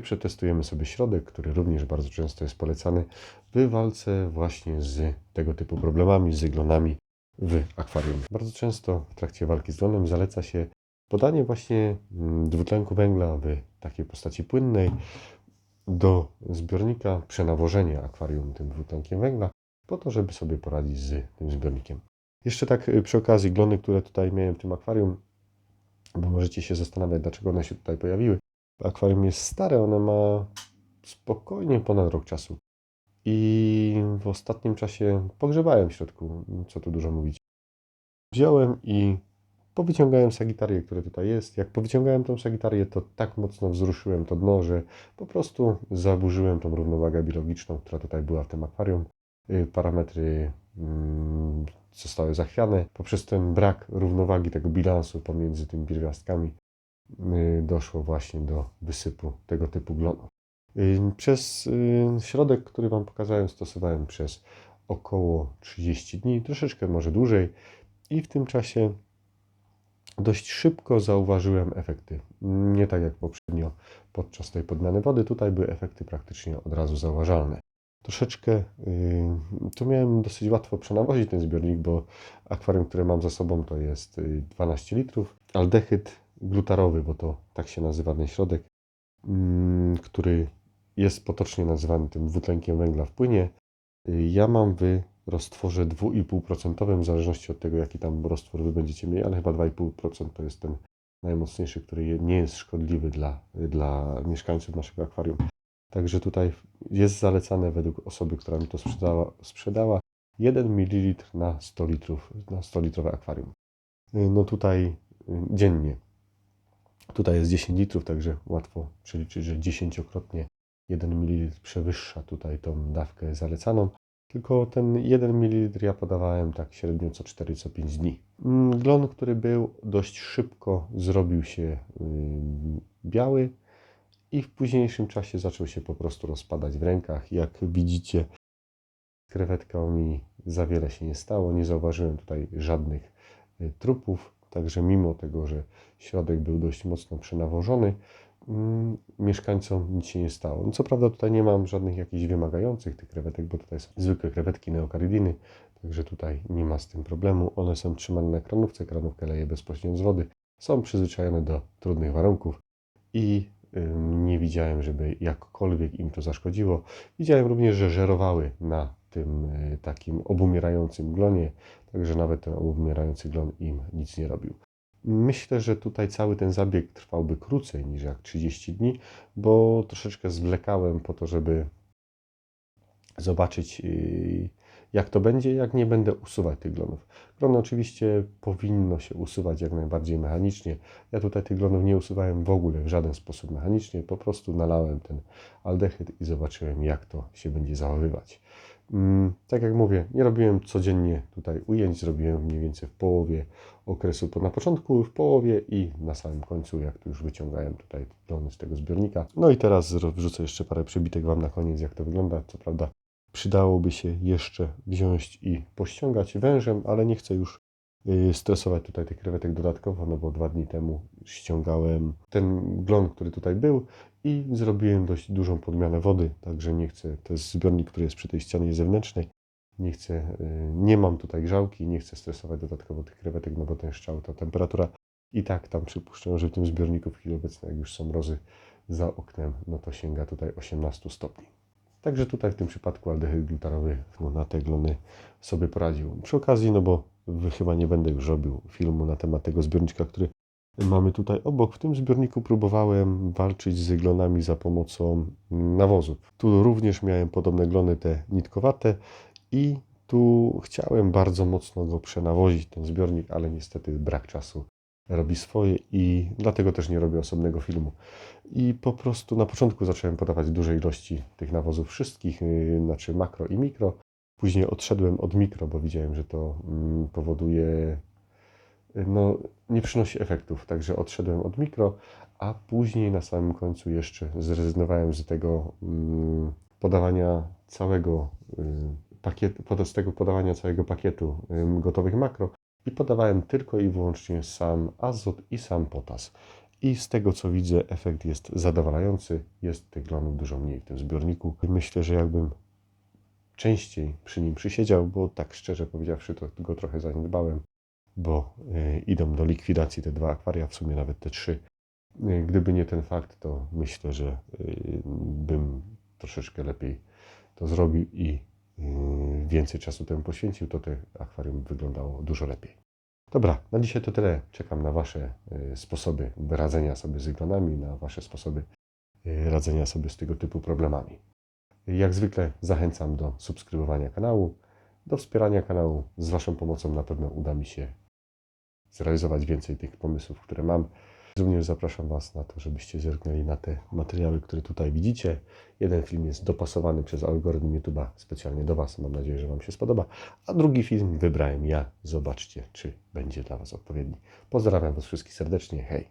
Przetestujemy sobie środek, który również bardzo często jest polecany w walce właśnie z tego typu problemami, z glonami w akwarium. Bardzo często w trakcie walki z glonem zaleca się podanie właśnie dwutlenku węgla w takiej postaci płynnej do zbiornika, przenawożenie akwarium tym dwutlenkiem węgla po to, żeby sobie poradzić z tym zbiornikiem. Jeszcze tak przy okazji, glony, które tutaj miałem w tym akwarium, bo możecie się zastanawiać, dlaczego one się tutaj pojawiły. Akwarium jest stare, one ma spokojnie ponad rok czasu. I w ostatnim czasie pogrzebałem w środku, co tu dużo mówić. Wziąłem i powyciągałem sagitarię, które tutaj jest. Jak powyciągałem tą sagitarię, to tak mocno wzruszyłem to dno, że po prostu zaburzyłem tą równowagę biologiczną, która tutaj była w tym akwarium. Parametry zostały zachwiane. Poprzez ten brak równowagi tego bilansu pomiędzy tymi pierwiastkami doszło właśnie do wysypu tego typu glonów. Przez środek, który Wam pokazałem, stosowałem przez około 30 dni, troszeczkę może dłużej i w tym czasie dość szybko zauważyłem efekty. Nie tak jak poprzednio podczas tej podmiany wody, tutaj były efekty praktycznie od razu zauważalne. Troszeczkę tu miałem dosyć łatwo przenawozić ten zbiornik, bo akwarium, które mam za sobą, to jest 12 litrów. Aldehyd glutarowy, bo to tak się nazywa ten środek, który jest potocznie nazywany tym dwutlenkiem węgla w płynie. Ja mam w roztworze 2,5%, w zależności od tego, jaki tam roztwór Wy będziecie mieli, ale chyba 2,5% to jest ten najmocniejszy, który nie jest szkodliwy dla mieszkańców naszego akwarium. Także tutaj jest zalecane według osoby, która mi to sprzedała 1 ml na 100 litrów, na 100-litrowe akwarium. No tutaj dziennie. Tutaj jest 10 litrów, także łatwo przeliczyć, że 10-krotnie 1 ml przewyższa tutaj tą dawkę zalecaną. Tylko ten 1 ml ja podawałem tak średnio co 4-5 dni. Glon, który był, dość szybko zrobił się biały i w późniejszym czasie zaczął się po prostu rozpadać w rękach. Jak widzicie, z krewetką mi za wiele się nie stało. Nie zauważyłem tutaj żadnych trupów. Także mimo tego, że środek był dość mocno przenawożony, mieszkańcom nic się nie stało. No co prawda tutaj nie mam żadnych jakichś wymagających tych krewetek, bo tutaj są zwykłe krewetki neokarydyny, także tutaj nie ma z tym problemu. One są trzymane na kranówce, kranówkę leje bezpośrednio z wody, są przyzwyczajone do trudnych warunków i nie widziałem, żeby jakkolwiek im to zaszkodziło. Widziałem również, że żerowały na tym takim obumierającym glonie, także nawet ten obumierający glon im nic nie robił. Myślę, że tutaj cały ten zabieg trwałby krócej niż jak 30 dni, bo troszeczkę zwlekałem po to, żeby zobaczyć, jak to będzie, jak nie będę usuwać tych glonów. Glony oczywiście powinno się usuwać jak najbardziej mechanicznie. Ja tutaj tych glonów nie usuwałem w ogóle w żaden sposób mechanicznie, po prostu nalałem ten aldehyd i zobaczyłem, jak to się będzie zachowywać. Tak jak mówię, nie robiłem codziennie tutaj ujęć, zrobiłem mniej więcej w połowie okresu, na początku, w połowie i na samym końcu, jak tu już wyciągałem tutaj glony z tego zbiornika. No i teraz wrzucę jeszcze parę przebitek Wam na koniec, jak to wygląda. Co prawda przydałoby się jeszcze wziąć i pościągać wężem, ale nie chcę już stresować tutaj tych krewetek dodatkowo, no bo 2 dni temu ściągałem ten glon, który tutaj był i zrobiłem dość dużą podmianę wody, także nie chcę, to jest zbiornik, który jest przy tej ścianie zewnętrznej, nie chcę, nie mam tutaj grzałki, nie chcę stresować dodatkowo tych krewetek, no bo ten szczał, ta temperatura i tak tam przypuszczam, że w tym zbiorniku w chwili obecnej, jak już są mrozy za oknem, no to sięga tutaj 18 stopni. Także tutaj w tym przypadku aldehyd glutarowy na te glony sobie poradził. Przy okazji, no bo chyba nie będę już robił filmu na temat tego zbiorniczka, który mamy tutaj obok. W tym zbiorniku próbowałem walczyć z glonami za pomocą nawozu. Tu również miałem podobne glony, te nitkowate i tu chciałem bardzo mocno go przenawozić, ten zbiornik, ale niestety brak czasu robi swoje i dlatego też nie robię osobnego filmu. I po prostu na początku zacząłem podawać duże ilości tych nawozów wszystkich, znaczy makro i mikro. Później odszedłem od mikro, bo widziałem, że to powoduje, no nie przynosi efektów, także odszedłem od mikro, a później na samym końcu jeszcze zrezygnowałem z tego podawania całego pakietu, z tego podawania całego pakietu gotowych makro i podawałem tylko i wyłącznie sam azot i sam potas. I z tego co widzę, efekt jest zadowalający. Jest tych glonów dużo mniej w tym zbiorniku. Myślę, że jakbym częściej przy nim przysiedział, bo tak szczerze powiedziawszy, to go trochę zaniedbałem, bo idą do likwidacji te 2 akwaria, w sumie nawet te 3. Gdyby nie ten fakt, to myślę, że bym troszeczkę lepiej to zrobił i więcej czasu temu poświęcił, to te akwarium wyglądało dużo lepiej. Dobra, na dzisiaj to tyle. Czekam na Wasze sposoby radzenia sobie z iglonami, na Wasze sposoby radzenia sobie z tego typu problemami. Jak zwykle zachęcam do subskrybowania kanału, do wspierania kanału. Z Waszą pomocą na pewno uda mi się zrealizować więcej tych pomysłów, które mam. Również zapraszam Was na to, żebyście zerknęli na te materiały, które tutaj widzicie. Jeden film jest dopasowany przez algorytm YouTube'a specjalnie do Was. Mam nadzieję, że Wam się spodoba. A drugi film wybrałem ja. Zobaczcie, czy będzie dla Was odpowiedni. Pozdrawiam Was wszystkich serdecznie. Hej!